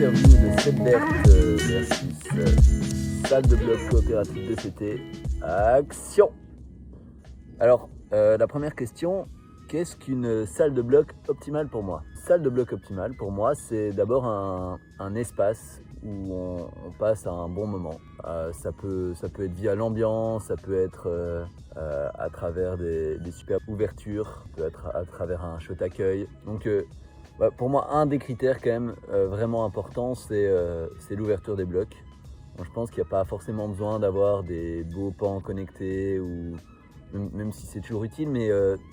interview de Sedbert versus salle de bloc coopérative de CT. Action! Alors, la première question, qu'est-ce qu'une salle de bloc optimale pour moi? Salle de bloc optimale pour moi, c'est d'abord un espace où on passe un bon moment. Ça peut être via l'ambiance, ça peut être à travers des superbes ouvertures, ça peut être à travers un chouette accueil. Donc pour moi, un des critères quand même vraiment important, c'est l'ouverture des blocs. Bon, je pense qu'il n'y a pas forcément besoin d'avoir des beaux pans connectés ou même si c'est toujours utile, mais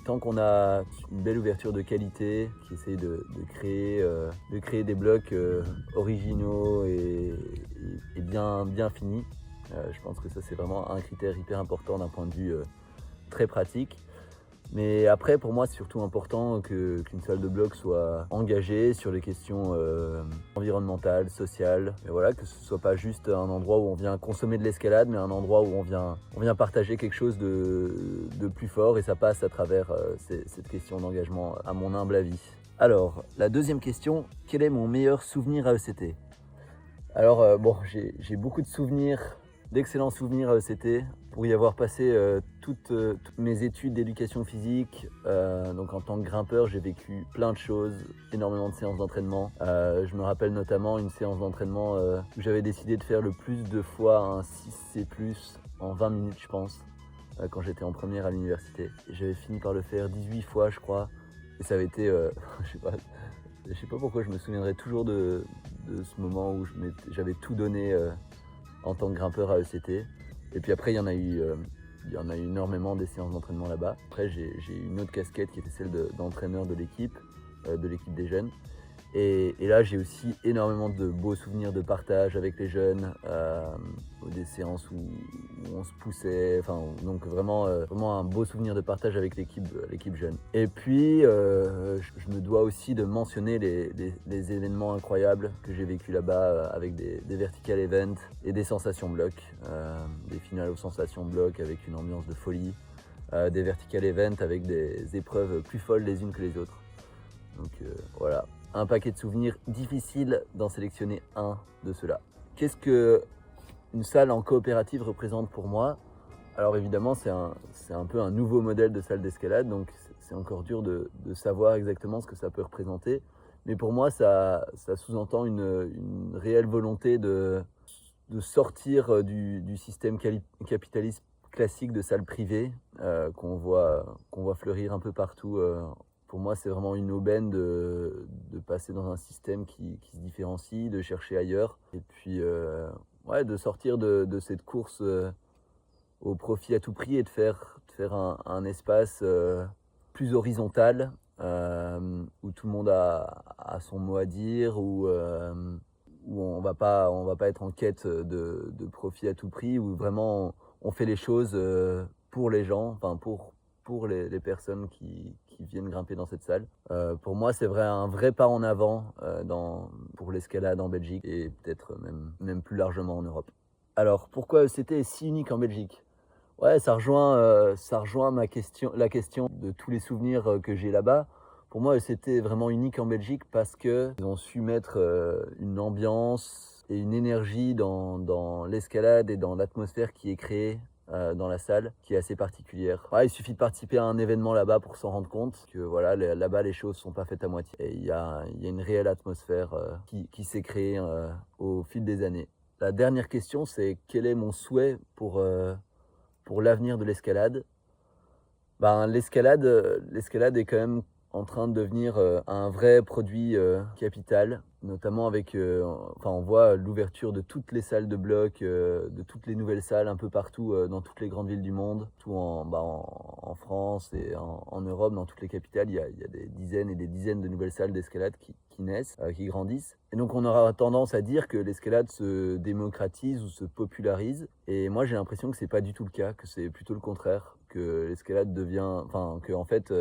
tant qu'on a une belle ouverture de qualité qui essaye de créer des blocs originaux et bien finis, je pense que ça c'est vraiment un critère hyper important d'un point de vue très pratique. Mais après, pour moi, c'est surtout important qu'une salle de bloc soit engagée sur les questions environnementales, sociales. Et voilà, que ce ne soit pas juste un endroit où on vient consommer de l'escalade, mais un endroit où on vient partager quelque chose de plus fort. Et ça passe à travers cette question d'engagement, à mon humble avis. Alors, la deuxième question, quel est mon meilleur souvenir à ECT? Alors, j'ai beaucoup de souvenirs, d'excellents souvenirs à ECT. Pour y avoir passé toutes mes études d'éducation physique, donc en tant que grimpeur, j'ai vécu plein de choses, énormément de séances d'entraînement. Je me rappelle notamment une séance d'entraînement où j'avais décidé de faire le plus de fois un 6C+, en 20 minutes je pense, quand j'étais en première à l'université. Et j'avais fini par le faire 18 fois je crois, et ça avait été, je sais pas pourquoi je me souviendrai toujours de ce moment où j'avais tout donné en tant que grimpeur à ECT. Et puis après, il y en a eu énormément des séances d'entraînement là-bas. Après, j'ai eu une autre casquette qui était celle d'entraîneur de l'équipe des jeunes. Et là, j'ai aussi énormément de beaux souvenirs de partage avec les jeunes, des séances où on se poussait, donc vraiment un beau souvenir de partage avec l'équipe jeune. Et puis, je me dois aussi de mentionner les événements incroyables que j'ai vécu là-bas avec des vertical events et des sensations bloc, des finales aux sensations bloc avec une ambiance de folie, des vertical events avec des épreuves plus folles les unes que les autres. Donc voilà. Un paquet de souvenirs, difficile d'en sélectionner un de ceux-là. Qu'est-ce qu'une salle en coopérative représente pour moi? Alors évidemment, c'est un peu un nouveau modèle de salle d'escalade, donc c'est encore dur de savoir exactement ce que ça peut représenter. Mais pour moi, ça sous-entend une réelle volonté de sortir du système capitaliste classique de salles privées qu'on voit fleurir un peu partout. Pour moi, c'est vraiment une aubaine de passer dans un système qui se différencie, de chercher ailleurs. Et puis, de sortir de cette course au profit à tout prix et de faire un espace plus horizontal, où tout le monde a son mot à dire, où on va pas être en quête de profit à tout prix, où vraiment on fait les choses pour les gens, pour les personnes qui viennent grimper dans cette salle. Pour moi, c'est un vrai pas en avant pour l'escalade en Belgique et peut-être même plus largement en Europe. Alors, pourquoi ECT est si unique en Belgique? Ouais, ça rejoint la question de tous les souvenirs que j'ai là-bas. Pour moi, ECT vraiment unique en Belgique parce qu'ils ont su mettre une ambiance et une énergie dans l'escalade et dans l'atmosphère qui est créée dans la salle, qui est assez particulière. Ouais, il suffit de participer à un événement là-bas pour s'en rendre compte que voilà, là-bas les choses sont pas faites à moitié. Et il y a une réelle atmosphère qui s'est créée au fil des années. La dernière question, c'est quel est mon souhait pour l'avenir de l'escalade? L'escalade est quand même en train de devenir un vrai produit capital, notamment avec, on voit l'ouverture de toutes les salles de bloc, de toutes les nouvelles salles un peu partout dans toutes les grandes villes du monde, tout en France et en Europe, dans toutes les capitales, il y a des dizaines et des dizaines de nouvelles salles d'escalade qui naissent, qui grandissent. Et donc on aura tendance à dire que l'escalade se démocratise ou se popularise. Et moi j'ai l'impression que c'est pas du tout le cas, que c'est plutôt le contraire, que l'escalade devient, que en fait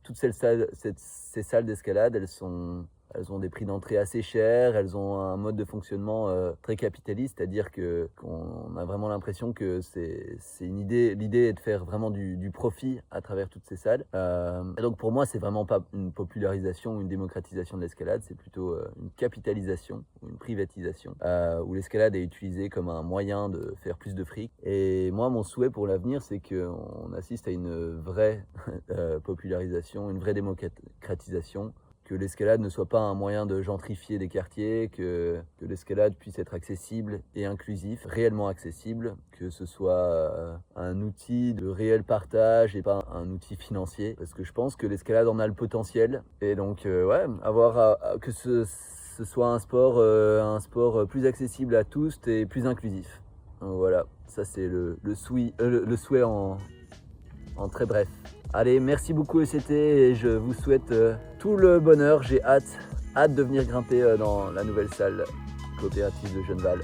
toutes ces salles d'escalade, elles sont elles ont des prix d'entrée assez chers, elles ont un mode de fonctionnement très capitaliste, c'est-à-dire qu'on a vraiment l'impression que c'est l'idée est de faire vraiment du profit à travers toutes ces salles. Et donc pour moi, c'est vraiment pas une popularisation ou une démocratisation de l'escalade, c'est plutôt une capitalisation ou une privatisation, où l'escalade est utilisée comme un moyen de faire plus de fric. Et moi, mon souhait pour l'avenir, c'est qu'on assiste à une vraie popularisation, une vraie démocratisation, que l'escalade ne soit pas un moyen de gentrifier des quartiers, que l'escalade puisse être accessible et inclusif, réellement accessible, que ce soit un outil de réel partage et pas un outil financier, parce que je pense que l'escalade en a le potentiel. Et donc ouais, que ce soit un sport plus accessible à tous et plus inclusif. Donc, voilà, ça c'est le souhait en très bref. Allez, merci beaucoup ECT et je vous souhaite tout le bonheur. J'ai hâte de venir grimper dans la nouvelle salle coopérative de Genneval.